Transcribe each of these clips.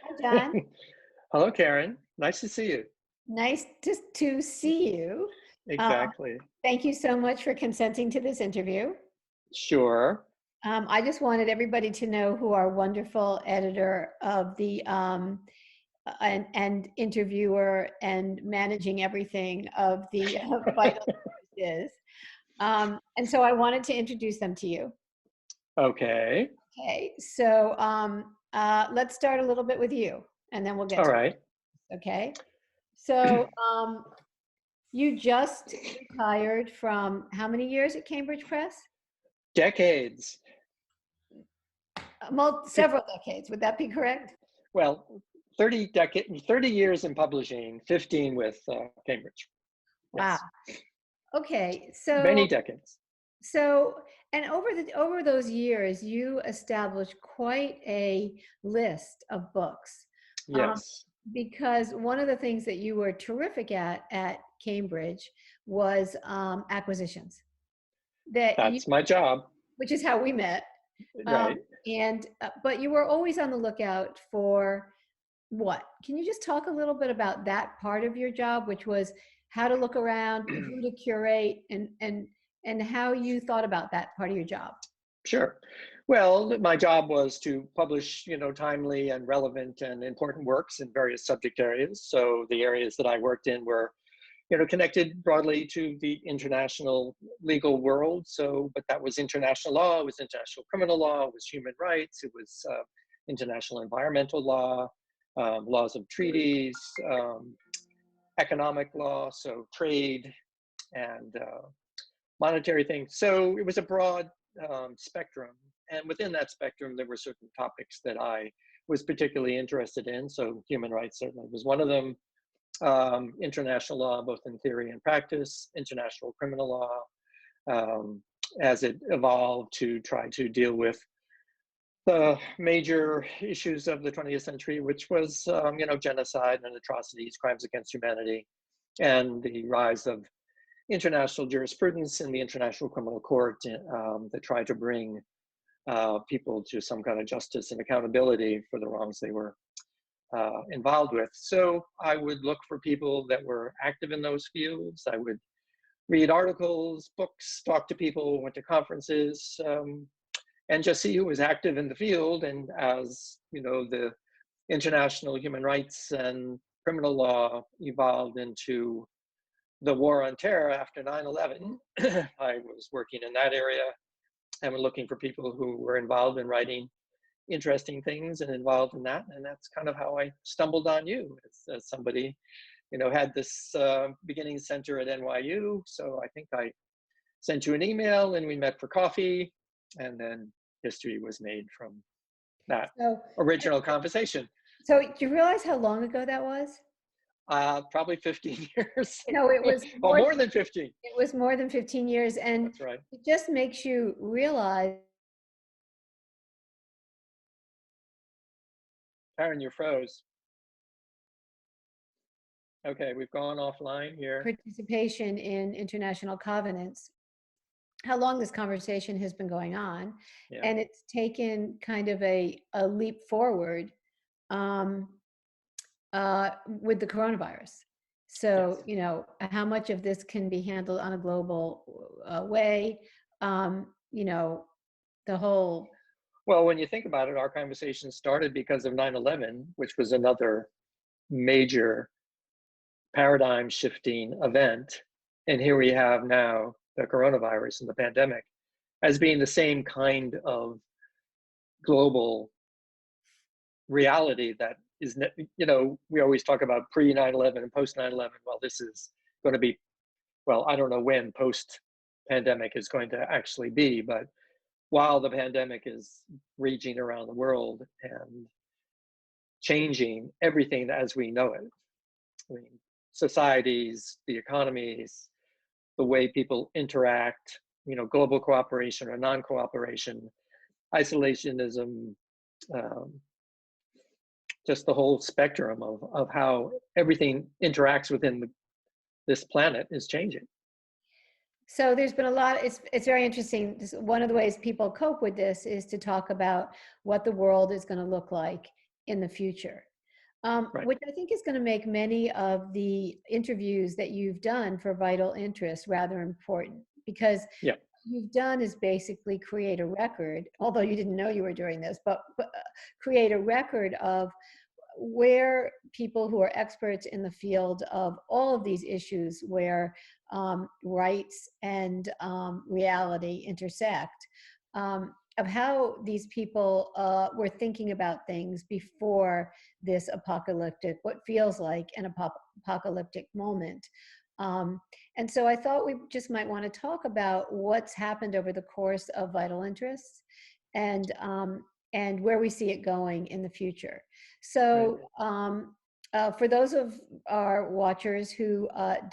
Hi, John. Hello, Karen. Nice to see you. Nice to see you. Exactly. Thank you so much for consenting to this interview. Sure. I just wanted everybody to know who our wonderful editor of the and interviewer and managing everything of the Vital News is. And so I wanted to introduce them to you. Okay. Okay, so let's start a little bit with you, and then we'll get All to right. it. Okay, so you just retired from how many years at Cambridge Press? Decades. Fif- Several decades. Would that be correct? Well, 30 years in publishing, 15 with Cambridge. Wow. Yes. Okay. Many decades. So, and over those years, you established quite a list of books. Um, Yes. because one of the things that you were terrific at Cambridge was acquisitions. That you, That's my job. which is how we met. Right. And but you were always on the lookout for what? Can you just talk a little bit about that part of your job, which was how to look around, who to curate, and how you thought about that part of your job? Sure. Well, my job was to publish, timely and relevant and important works in various subject areas. So the areas that I worked in were connected broadly to the international legal world. So, but that was international law, it was international criminal law, it was human rights, it was international environmental law, laws of treaties, economic law, so trade and monetary things. So it was a broad spectrum. And within that spectrum, there were certain topics that I was particularly interested in. So human rights certainly was one of them. International law, both in theory and practice, international criminal law, as it evolved to try to deal with the major issues of the 20th century, which was, genocide and atrocities, crimes against humanity, and the rise of international jurisprudence in the International Criminal Court that tried to bring people to some kind of justice and accountability for the wrongs they were involved with. So I would look for people that were active in those fields. I would read articles, books, talk to people, went to conferences, and just see who was active in the field. And as the international human rights and criminal law evolved into the war on terror after 9/11, I was working in that area and looking for people who were involved in writing interesting things and involved in that. And that's kind of how I stumbled on you as somebody, had this beginning center at NYU. So I think I sent you an email and we met for coffee, and then history was made from that So, original conversation. so do you realize how long ago that was? Probably 15 years. It was Well, more than 15. it was more than 15 years, and That's right. it just makes you realize Karen, you froze. Okay, we've gone offline here. participation in international covenants, how long this conversation has been going on, Yeah. and it's taken kind of a leap forward um, with the coronavirus. So, Yes. how much of this can be handled on a global way? The whole. Well, when you think about it, our conversation started because of 9/11, which was another major paradigm shifting event. And here we have now the coronavirus and the pandemic as being the same kind of global reality that is, we always talk about pre 9/11 and post 9/11. Well, this is going to be, well, I don't know when post pandemic is going to actually be, but while the pandemic is raging around the world and changing everything as we know it, I mean, societies, the economies, the way people interact, global cooperation or non-cooperation, isolationism, um, just the whole spectrum of how everything interacts within this planet is changing. So there's been a lot. It's very interesting. One of the ways people cope with this is to talk about what the world is going to look like in the future. Right. which I think is going to make many of the interviews that you've done for Vital Interest rather important, because Yeah. you've done is basically create a record, although you didn't know you were doing this, but create a record of where people who are experts in the field of all of these issues, where rights and reality intersect, of how these people were thinking about things before this apocalyptic, what feels like an apocalyptic moment. Um, and so I thought we just might want to talk about what's happened over the course of Vital Interests, and where we see it going in the future. Right. So for those of our watchers who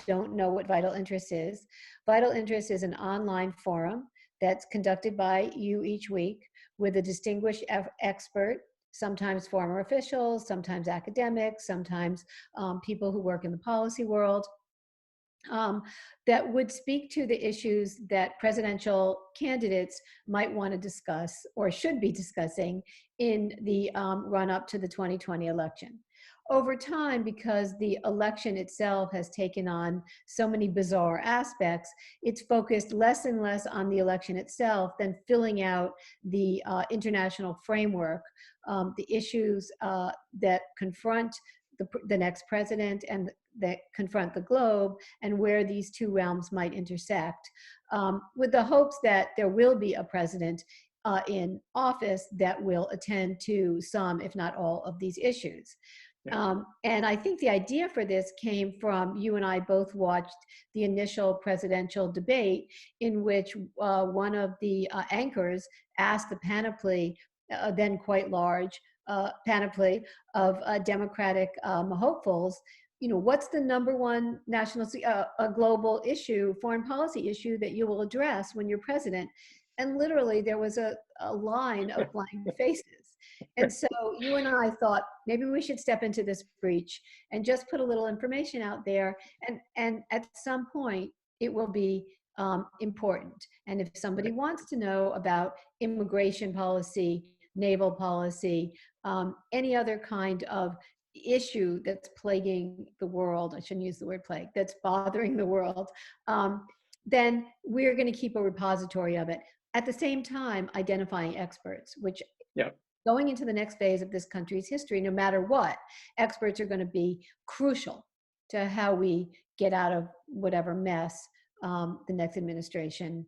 don't know what Vital Interest is, Vital Interest is an online forum that's conducted by you each week with a distinguished expert, sometimes former officials, sometimes academics, sometimes people who work in the policy world, that would speak to the issues that presidential candidates might want to discuss or should be discussing in the run up to the 2020 election. Over time, because the election itself has taken on so many bizarre aspects, it's focused less and less on the election itself than filling out the international framework, the issues that confront the next president and that confront the globe, and where these two realms might intersect, with the hopes that there will be a president in office that will attend to some, if not all, of these issues. Yeah. And I think the idea for this came from, you and I both watched the initial presidential debate in which one of the anchors asked the panoply, then quite large panoply of Democratic hopefuls, what's the number one national, global issue, foreign policy issue that you will address when you're president? And literally there was a line of blank faces. And so you and I thought maybe we should step into this breach and just put a little information out there. And at some point it will be important. And if somebody Right. wants to know about immigration policy, naval policy, any other kind of issue that's plaguing the world, I shouldn't use the word plague, that's bothering the world, then we're going to keep a repository of it. At the same time, identifying experts, which Yeah. going into the next phase of this country's history, no matter what, experts are going to be crucial to how we get out of whatever mess the next administration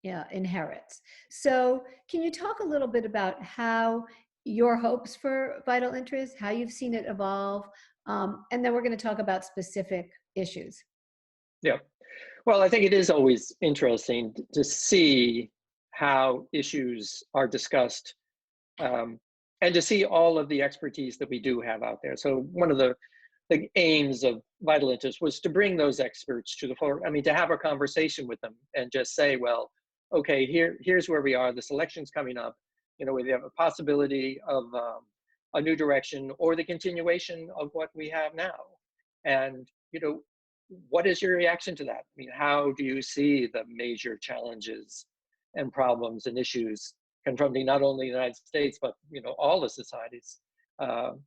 inherits. So can you talk a little bit about how your hopes for Vital Interest, how you've seen it evolve, and then we're going to talk about specific issues. Yeah. Well, I think it is always interesting to see how issues are discussed, and to see all of the expertise that we do have out there. So one of the aims of Vital Interest was to bring those experts to the fore. I mean, to have a conversation with them and just say, well, okay, here's where we are. This election's coming up. We have a possibility of a new direction or the continuation of what we have now. And, what is your reaction to that? I mean, how do you see the major challenges and problems and issues confronting not only the United States, but, all the societies? How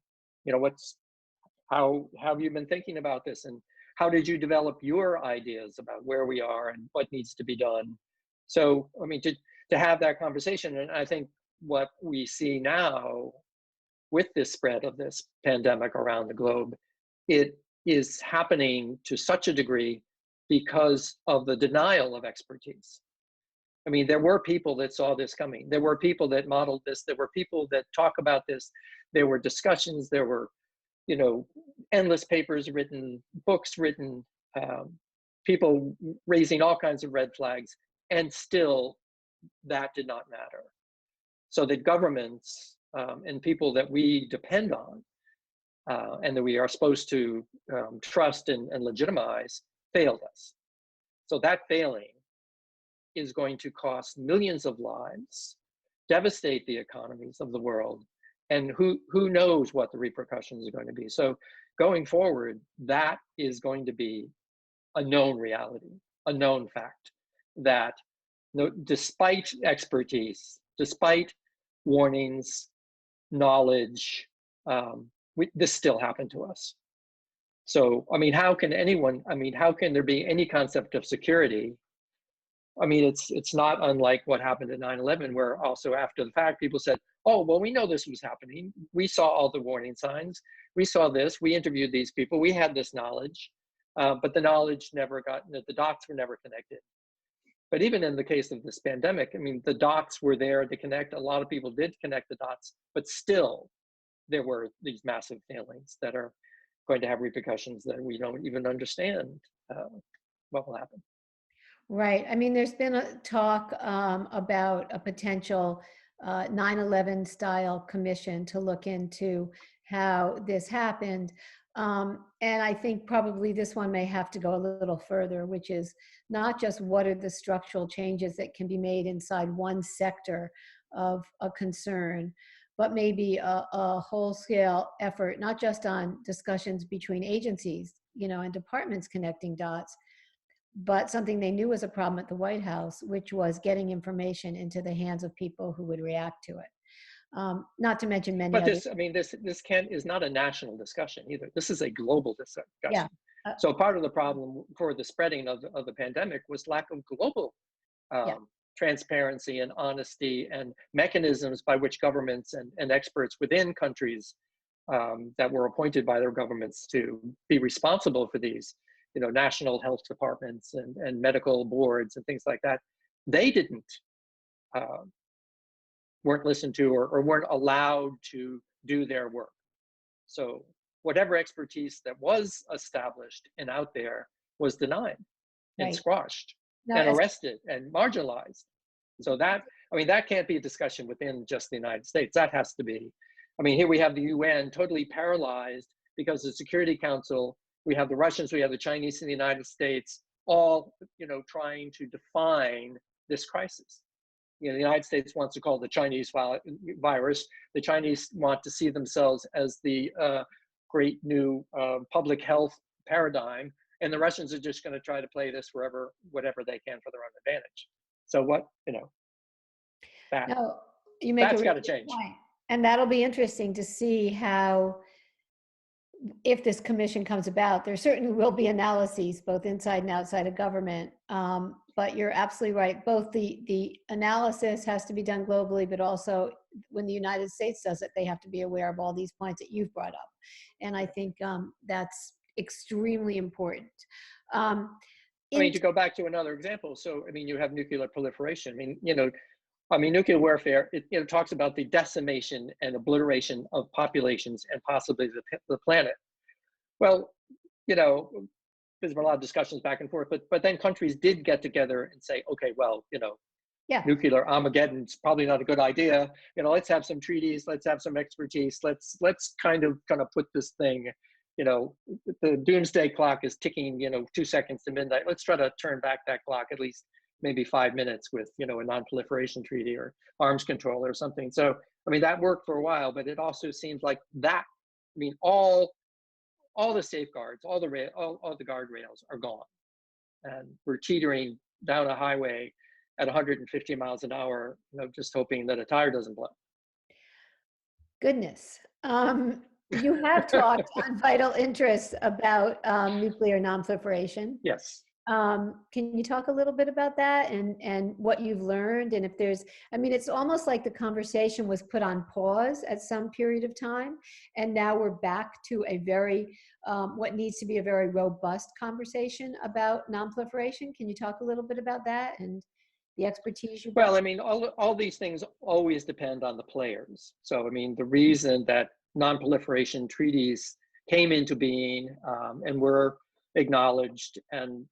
have you been thinking about this, and how did you develop your ideas about where we are and what needs to be done? So, I mean, to have that conversation, and I think what we see now with this spread of this pandemic around the globe, it is happening to such a degree because of the denial of expertise. I mean, there were people that saw this coming. There were people that modeled this. There were people that talk about this. There were discussions. There were, endless papers written, books written, people raising all kinds of red flags, and still that did not matter. So that governments and people that we depend on and that we are supposed to trust and legitimize failed us. So that failing is going to cost millions of lives, devastate the economies of the world, and who knows what the repercussions are going to be. So going forward, that is going to be a known reality, a known fact, that despite expertise, despite warnings, knowledge, this still happened to us. So, I mean, how can anyone, I mean, how can there be any concept of security? I mean, it's not unlike what happened at 9/11, where also after the fact, people said, oh, well, we know this was happening. We saw all the warning signs. We saw this. We interviewed these people. We had this knowledge, but the knowledge never got, the dots were never connected. But even in the case of this pandemic, I mean, the dots were there to connect. A lot of people did connect the dots, but still there were these massive failings that are going to have repercussions that we don't even understand what will happen. Right. I mean, there's been a talk about a potential 9/11 style commission to look into how this happened. And I think probably this one may have to go a little further, which is not just what are the structural changes that can be made inside one sector of a concern, but maybe a whole scale effort, not just on discussions between agencies, you know, and departments connecting dots, but something they knew was a problem at the White House, which was getting information into the hands of people who would react to it. Not to mention many But other. this, I mean, this is not a national discussion either. This is a global Yeah. discussion. So part of the problem for the spreading of the pandemic was lack of global Yeah. transparency and honesty and mechanisms by which governments and experts within countries that were appointed by their governments to be responsible for these, you know, national health departments and medical boards and things like that, they didn't weren't listened to or weren't allowed to do their work. So whatever expertise that was established and out there was denied and Right. squashed No, and arrested and marginalized. So that, I mean, that can't be a discussion within just the United States. That has to be, I mean, here we have the UN totally paralyzed because the Security Council, we have the Russians, we have the Chinese in the United States, all, you know, trying to define this crisis. You know, the United States wants to call it the Chinese virus. The Chinese want to see themselves as the great new public health paradigm, and the Russians are just going to try to play this whatever they can for their own advantage. So what, you know, no, you make a that's got really to good change. point. And that'll be interesting to see how, if this commission comes about, there certainly will be analyses both inside and outside of government. But you're absolutely right. Both the analysis has to be done globally, but also when the United States does it, they have to be aware of all these points that you've brought up. And I think that's extremely important. I mean, to go back to another example, so, I mean, you have nuclear proliferation. I mean, you know, nuclear warfare, it talks about the decimation and obliteration of populations and possibly the planet. Well, you know, there's been a lot of discussions back and forth, but then countries did get together and say, okay, well, you know, Yeah. nuclear Armageddon's probably not a good idea. You know, let's have some treaties, let's have some expertise, let's kind of put this thing, you know, the doomsday clock is ticking, you know, 2 seconds to midnight. Let's try to turn back that clock at least maybe 5 minutes with, you know, a non-proliferation treaty or arms control or something. So, I mean, that worked for a while, but it also seems like that, I mean, all the safeguards, all the guardrails are gone. And we're teetering down a highway at 150 miles an hour, you know, just hoping that a tire doesn't blow. Goodness. You have talked on Vital Interests about nuclear nonproliferation. Yes. Can you talk a little bit about that and what you've learned? And if there's, I mean, it's almost like the conversation was put on pause at some period of time, and now we're back to a very, what needs to be a very robust conversation about nonproliferation. Can you talk a little bit about that and the expertise you brought? Well, I mean, all these things always depend on the players. So, I mean, the reason that non-proliferation treaties came into being and were acknowledged and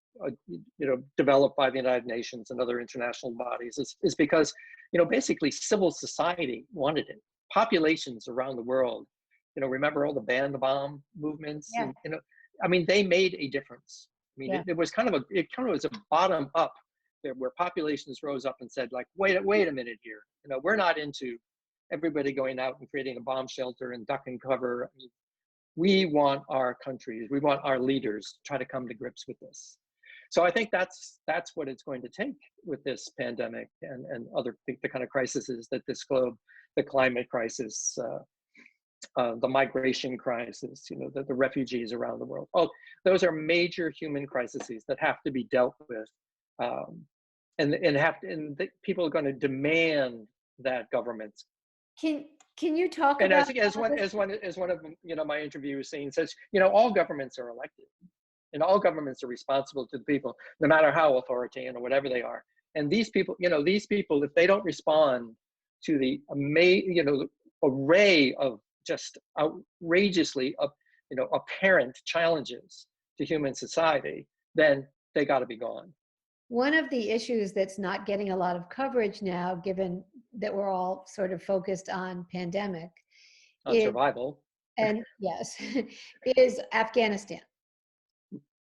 you know, developed by the United Nations and other international bodies is because, you know, basically civil society wanted it. Populations around the world, you know, remember all the ban the bomb movements? Yeah. And, you know, I mean, they made a difference. I mean, Yeah. it was kind of was a bottom up there, where populations rose up and said, like, wait a minute here. You know, we're not into everybody going out and creating a bomb shelter and duck and cover. I mean, we want our countries, we want our leaders to try to come to grips with this. So I think that's what it's going to take with this pandemic and other the kind of crises that this globe, the climate crisis, the migration crisis, the refugees around the world. All those are major human crises that have to be dealt with, and people are going to demand that governments. Can you talk And about as one of my interviewers saying, says, all governments are elected, and all governments are responsible to the people, no matter how authoritarian or whatever they are. And these people, if they don't respond to the array of just outrageously apparent challenges to human society, then they got to be gone. One of the issues that's not getting a lot of coverage now, given that we're all sort of focused on pandemic, On survival. And yes, is Afghanistan.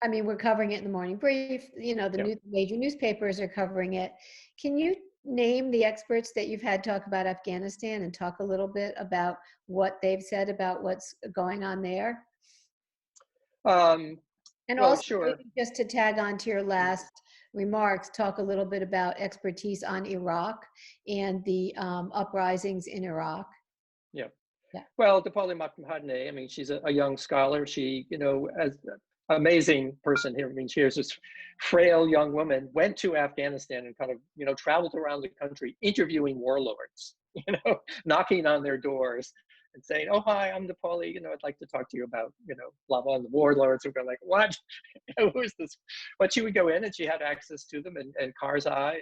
I mean, we're covering it in the morning brief, major newspapers are covering it. Can you name the experts that you've had talk about Afghanistan and talk a little bit about what they've said about what's going on there? And well, also, sure. just to tag on to your last remarks, talk a little bit about expertise on Iraq and the uprisings in Iraq. Yeah. Well, Dipali Makhamadne, I mean, she's a young scholar. She, as an amazing person here. I mean, she was this frail young woman, went to Afghanistan and kind of, traveled around the country interviewing warlords, knocking on their doors and saying, "Oh, hi, I'm Dipali. I'd like to talk to you about, blah, blah." And the warlords would go like, "What? Who is this?" But she would go in and she had access to them, and Karzai,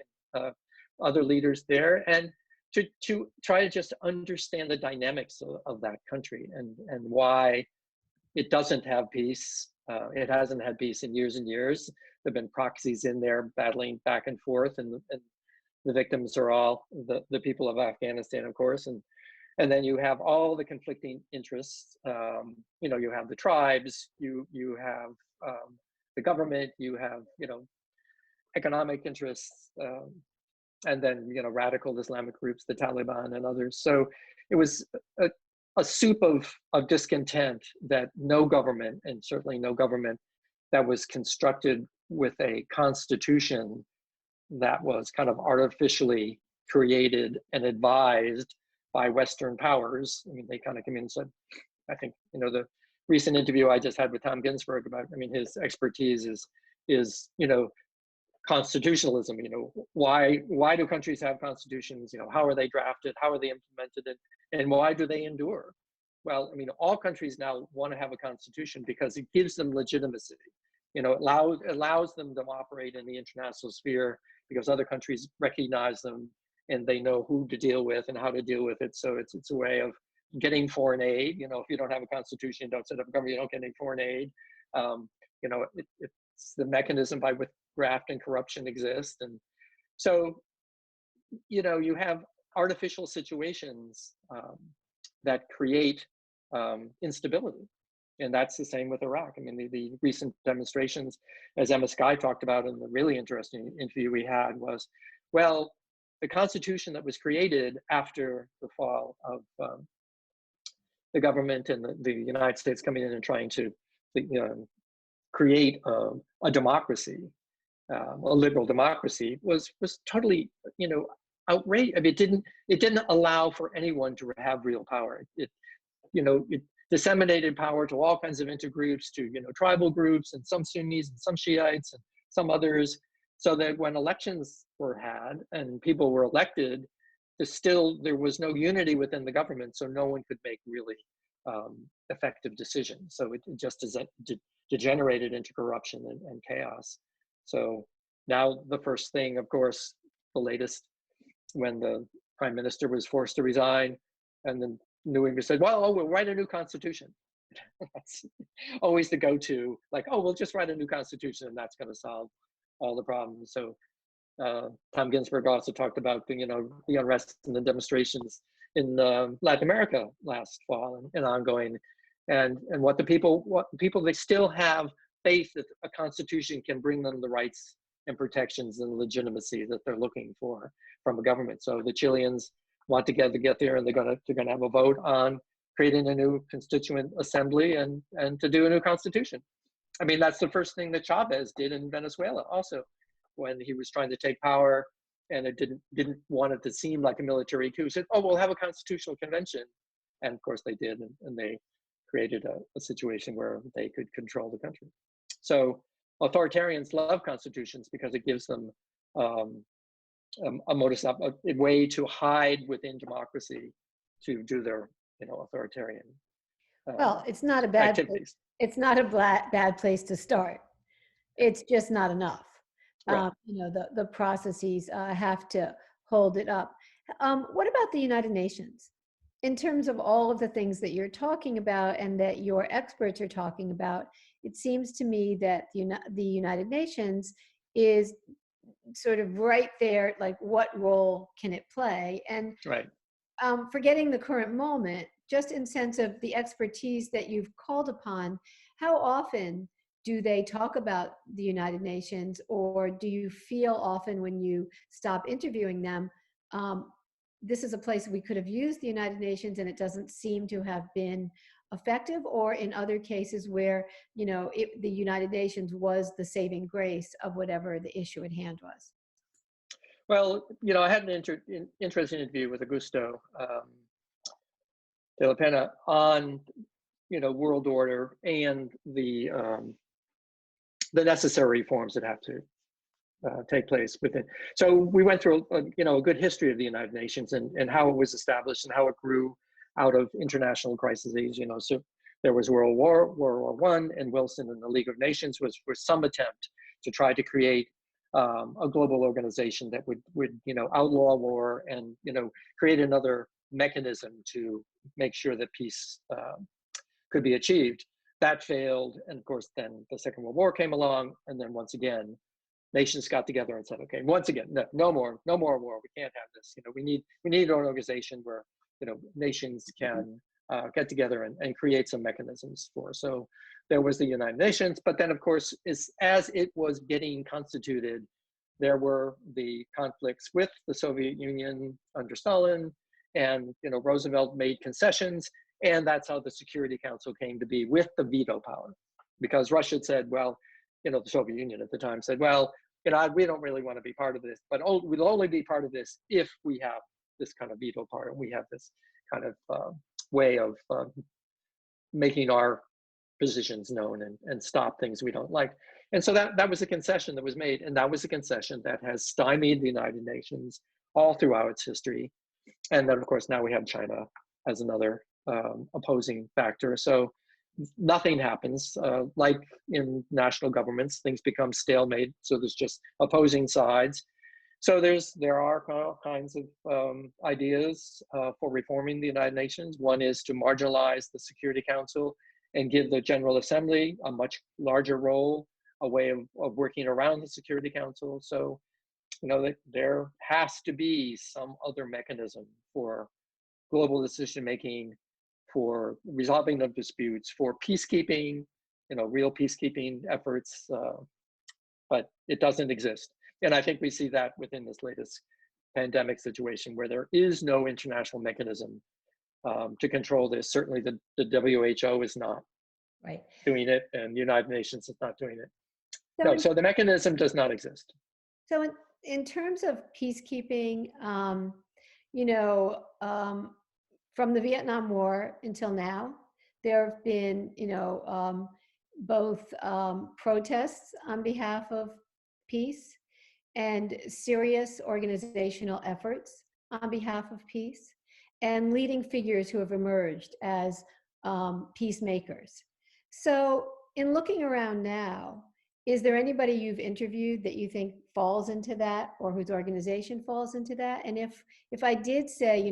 other leaders there, and to try to just understand the dynamics of that country and why it doesn't have peace. It hasn't had peace in years and years. There've been proxies in there battling back and forth, and the victims are all the people of Afghanistan, of course, and then you have all the conflicting interests. You have the tribes, you have the government, you have economic interests. And then radical Islamic groups, the Taliban and others. So it was a soup of discontent that no government, and certainly no government that was constructed with a constitution that was kind of artificially created and advised by Western powers. I mean, they kind of came in and said, I think, the recent interview I just had with Tom Ginsberg about, I mean, his expertise is constitutionalism. Why do countries have constitutions? How are they drafted? How are they implemented? And why do they endure? Well, I mean, all countries now want to have a constitution because it gives them legitimacy. It allows them to operate in the international sphere because other countries recognize them and they know who to deal with and how to deal with it. So it's a way of getting foreign aid. If you don't have a constitution, you don't set up a government, you don't get any foreign aid. It's the mechanism by which graft and corruption exist. And so, you have artificial situations that create instability. And that's the same with Iraq. I mean, the recent demonstrations, as Emma Skye talked about in the really interesting interview we had, was, well, the constitution that was created after the fall of the government and the United States coming in and trying to create a democracy, a liberal democracy, was totally, outrageous. I mean, it didn't allow for anyone to have real power. It disseminated power to all kinds of intergroups, to tribal groups, and some Sunnis and some Shiites and some others, so that when elections were had and people were elected, there was no unity within the government, so no one could make really effective decisions. So it just degenerated into corruption and chaos. So now the first thing, of course, the latest, when the prime minister was forced to resign, and then New England said, well, we'll write a new constitution. That's always the go-to, like, we'll just write a new constitution and that's going to solve all the problems. So Tom Ginsberg also talked about the unrest and the demonstrations in Latin America last fall and ongoing, and what people they still have faith that a constitution can bring them the rights and protections and legitimacy that they're looking for from a government. So the Chileans want to get there, and they're gonna have a vote on creating a new constituent assembly and to do a new constitution. I mean, that's the first thing that Chavez did in Venezuela also, when he was trying to take power and it didn't want it to seem like a military coup. He said, we'll have a constitutional convention And of course they did, and they created a situation where they could control the country. So authoritarians love constitutions because it gives them a modus a way to hide within democracy to do their authoritarian Well, it's not a bad activities. it's not a bad place to start. It's just not enough. Right. The processes have to hold it up. What about the United Nations? In terms of all of the things that you're talking about and that your experts are talking about, it seems to me that the United Nations is sort of right there, like what role can it play? And Right. forgetting the current moment, just in sense of the expertise that you've called upon, how often do they talk about the United Nations, or do you feel often when you stop interviewing them, this is a place we could have used the United Nations and it doesn't seem to have been effective, or in other cases where, the United Nations was the saving grace of whatever the issue at hand was? Well, I had an interesting interview with Augusto de la Pena on, world order and the necessary reforms that have to take place within. So we went through a good history of the United Nations and how it was established and how it grew out of international crises. So there was World War One, and Wilson and the League of Nations was some attempt to try to create a global organization that would outlaw war and create another mechanism to make sure that peace could be achieved. That failed, and of course then the Second World War came along, and then once again nations got together and said, okay, once again, no more war. We can't have this. We need an organization where nations can get together and create some mechanisms for. So there was the United Nations, but then of course, as it was getting constituted, there were the conflicts with the Soviet Union under Stalin, and Roosevelt made concessions, and that's how the Security Council came to be, with the veto power, because Russia had said, well, the Soviet Union at the time said, well, we don't really want to be part of this, but we'll only be part of this if we have this kind of veto power, and we have this kind of way of making our positions known and stop things we don't like. And so that was a concession that was made, and that was a concession that has stymied the United Nations all throughout its history. And then, of course, now we have China as another opposing factor. So nothing happens. Like in national governments, things become stalemate. So there's just opposing sides. So there are all kinds of ideas for reforming the United Nations. One is to marginalize the Security Council and give the General Assembly a much larger role, a way of working around the Security Council. So, that there has to be some other mechanism for global decision-making, for resolving of disputes, for peacekeeping, real peacekeeping efforts, but it doesn't exist. And I think we see that within this latest pandemic situation, where there is no international mechanism to control this. Certainly the WHO is not doing it, and the United Nations is not doing it. So the mechanism does not exist. So in terms of peacekeeping, from the Vietnam War until now, there have been, both protests on behalf of peace and serious organizational efforts on behalf of peace, and leading figures who have emerged as peacemakers. So in looking around now, is there anybody you've interviewed that you think falls into that, or whose organization falls into that? And if I did say,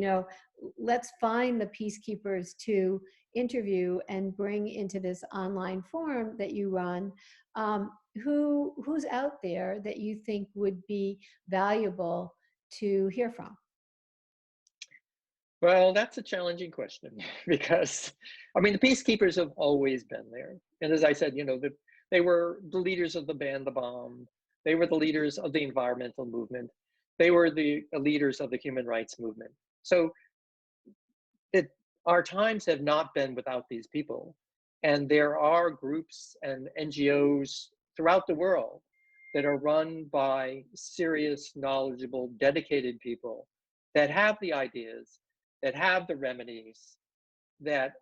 let's find the peacekeepers to interview and bring into this online forum that you run, who's out there that you think would be valuable to hear from? Well, that's a challenging question because, the peacekeepers have always been there. And as I said, they were the leaders of the Ban the Bomb. They were the leaders of the environmental movement. They were the leaders of the human rights movement. So our times have not been without these people. And there are groups and NGOs throughout the world that are run by serious, knowledgeable, dedicated people that have the ideas, that have the remedies, that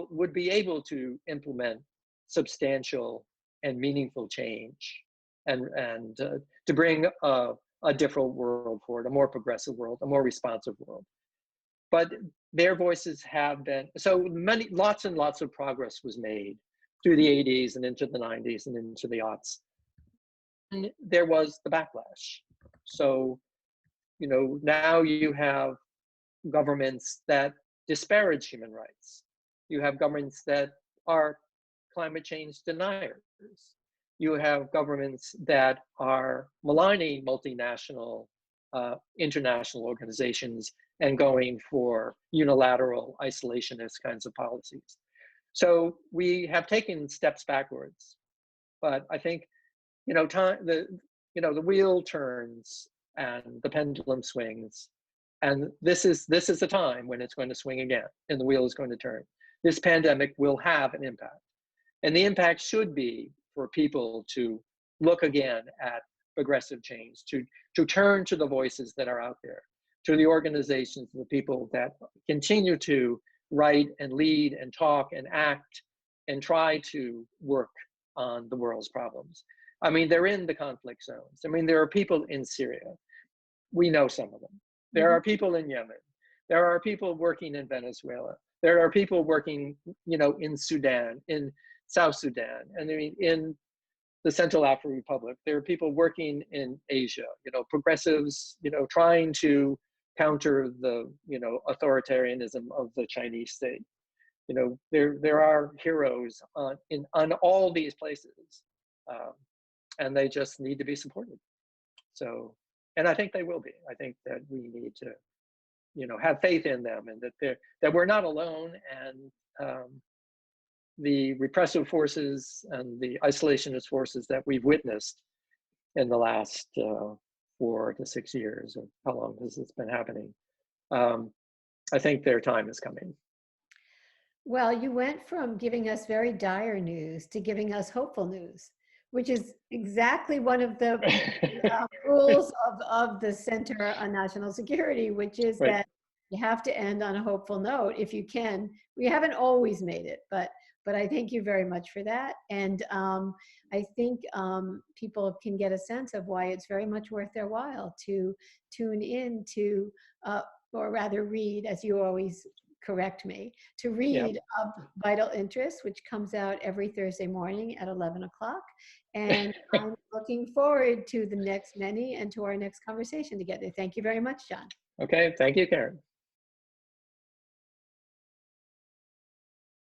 would be able to implement substantial and meaningful change, and to bring a different world forward, a more progressive world, a more responsive world. But their voices have been, so lots and lots of progress was made through the 80s and into the 90s and into the aughts. And there was the backlash. So, now you have governments that disparage human rights. You have governments that are climate change deniers. You have governments that are maligning multinational, international organizations and going for unilateral isolationist kinds of policies. So we have taken steps backwards, but I think, the wheel turns and the pendulum swings, and this is the time when it's going to swing again and the wheel is going to turn. This pandemic will have an impact, and the impact should be for people to look again at progressive change, to turn to the voices that are out there, to the organizations, the people that continue to write and lead and talk and act and try to work on the world's problems. I mean, they're in the conflict zones. I mean, there are people in Syria. We know some of them. There are people in Yemen. There are people working in Venezuela. There are people working, in Sudan, in South Sudan, and I mean, in the Central African Republic. There are people working in Asia, progressives, trying to counter the, authoritarianism of the Chinese state. There are heroes on all these places, and they just need to be supported. So, and I think they will be. I think that we need to, have faith in them, and that we're not alone, and the repressive forces and the isolationist forces that we've witnessed in the last 4 to 6 years, or how long has this been happening, I think their time is coming. Well, you went from giving us very dire news to giving us hopeful news, which is exactly one of the rules of the Center on National Security, which is Right. that you have to end on a hopeful note if you can. We haven't always made it, but I thank you very much for that. And I think people can get a sense of why it's very much worth their while to tune in to, or rather read, as you always correct me, to read Vital Interest, which comes out every Thursday morning at 11 o'clock. And I'm looking forward to the next many and to our next conversation together. Thank you very much, John. Okay, thank you, Karen.